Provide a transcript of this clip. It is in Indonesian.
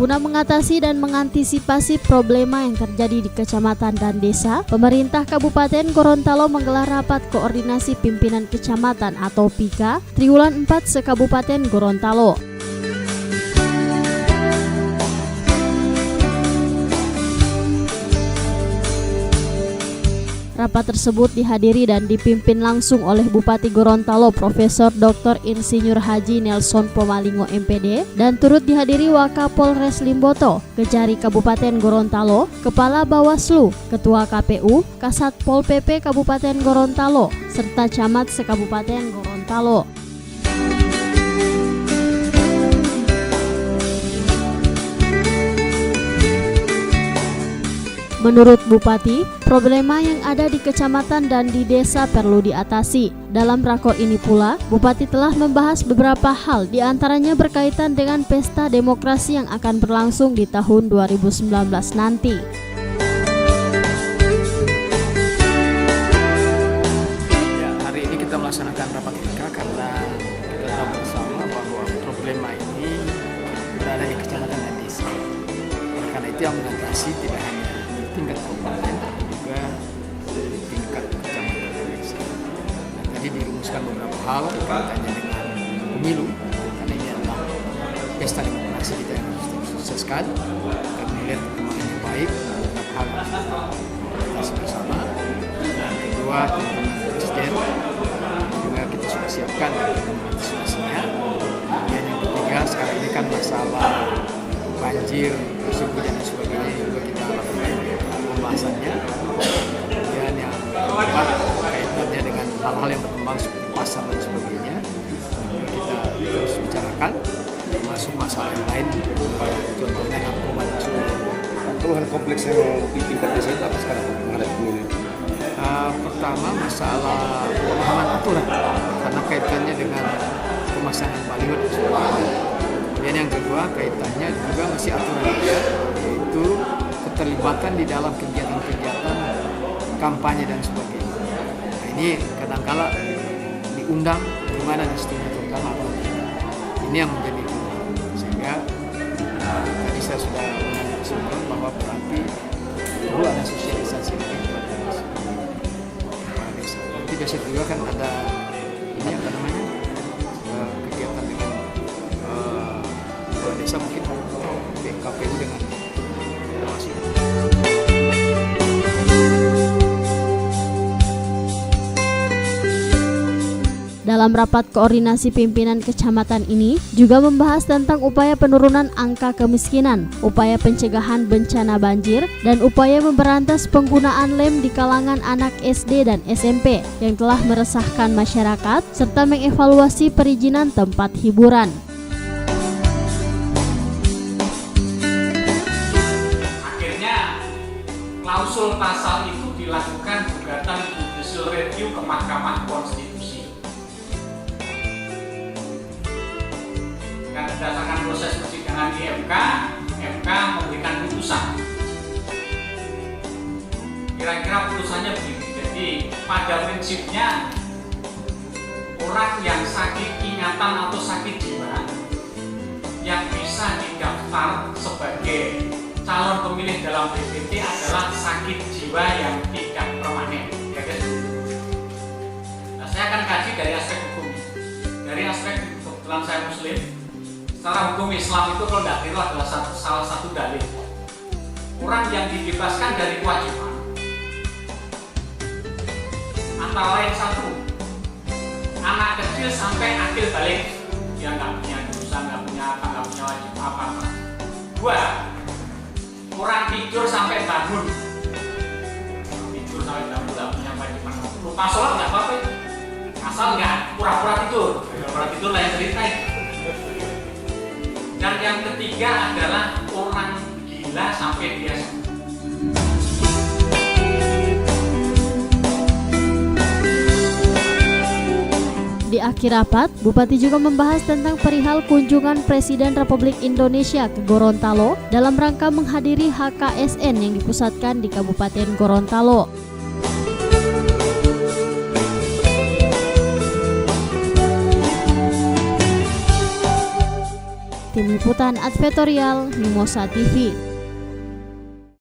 Guna mengatasi dan mengantisipasi problema yang terjadi di kecamatan dan desa, pemerintah Kabupaten Gorontalo menggelar rapat koordinasi pimpinan kecamatan atau PIKA triwulan 4 se-Kabupaten Gorontalo. Rapat tersebut dihadiri dan dipimpin langsung oleh Bupati Gorontalo Profesor Dr. Insinyur Haji Nelson Pomalingo MPD dan turut dihadiri Wakapolres Limboto, Kejari Kabupaten Gorontalo, Kepala Bawaslu, Ketua KPU, Kasat Pol PP Kabupaten Gorontalo, serta camat se-Kabupaten Gorontalo. Menurut Bupati, problema yang ada di kecamatan dan di desa perlu diatasi. Dalam rakor ini pula, Bupati telah membahas beberapa hal, diantaranya berkaitan dengan pesta demokrasi yang akan berlangsung di tahun 2019 nanti. Ya, hari ini kita melaksanakan rapat PIKA karena kita tahu bersama bahwa problema ini berada di kecamatan dan desa. Karena itu yang mengatasi tidak hanya tingkat kabupaten tapi juga tingkat kecamatan dan desa. Jadi dirumuskan beberapa hal kaitannya dengan pemilu, karena ini adalah pesta demokrasi kita yang harus disukseskan. Kami melihat perkembangan yang baik, beberapa hal kita bersama. Dan kedua, pemilihan presiden juga kita sudah siapkan antisipasinya. Kemudian yang ketiga, sekarang ini kan masalah banjir, musim hujan dan sebagainya juga kita lakukan pembahasannya. Kemudian yang keempat kaitannya dengan hal-hal yang berkembang seperti pasar dan sebagainya kita terus bicarakan, termasuk masalah yang lain, contohnya narkoba dan sebagainya. Keluhan kompleks yang di tingkat desa itu apa sekarang menghadapi pemilu? Pertama masalah pemahaman aturan karena kaitannya dengan pemasangan baliho dan sebagainya. Kemudian yang kedua kaitannya juga masih aturan juga, yaitu keterlibatan di dalam kegiatan-kegiatan kampanye dan sebagainya. Nah, ini kadang-kala diundang di mana dan seterusnya terutama apa. Ini yang menjadi sehingga tadi saya sudah menyampaikan bahwa berarti perlu ada sosialisasi kepada desa. Nanti desa juga kan ada ini apa namanya kegiatan dengan desa mungkin KPU dengan masih. Dalam rapat koordinasi pimpinan kecamatan ini juga membahas tentang upaya penurunan angka kemiskinan, upaya pencegahan bencana banjir, dan upaya memberantas penggunaan lem di kalangan anak SD dan SMP yang telah meresahkan masyarakat, serta mengevaluasi perizinan tempat hiburan. Klausul pasal itu dilakukan gugatan judicial review ke Mahkamah Konstitusi. Dan berdasarkan proses persidangan di MK memberikan putusan. Kira-kira putusannya begini. Jadi pada prinsipnya orang yang sakit ingatan atau sakit jiwa yang bisa didaftar sebagai calon pemilih dalam DPT adalah sakit jiwa yang tidak permanen, ya guys. Nah, saya akan kaji dari aspek hukum. Dari aspek kebetulan saya Muslim, secara hukum Islam itu kalau tidak keliru adalah salah satu dalil. Orang yang dibebaskan dari kewajiban antara lain satu, anak kecil sampai akil balik, dia nggak punya dosa, nggak punya apa, nggak punya wajib apa-apa. Dua, orang tidur sampai bangun, nggak punya kewajiban. Lupa sholat nggak apa-apa, asal nggak pura-pura tidur. Pura-pura tidur lah yang cerita. Dan yang ketiga adalah orang gila sampai dia sembuh. Di akhir rapat, Bupati juga membahas tentang perihal kunjungan Presiden Republik Indonesia ke Gorontalo dalam rangka menghadiri HKSN yang dipusatkan di Kabupaten Gorontalo. Tim Liputan Advertorial Mimosa TV.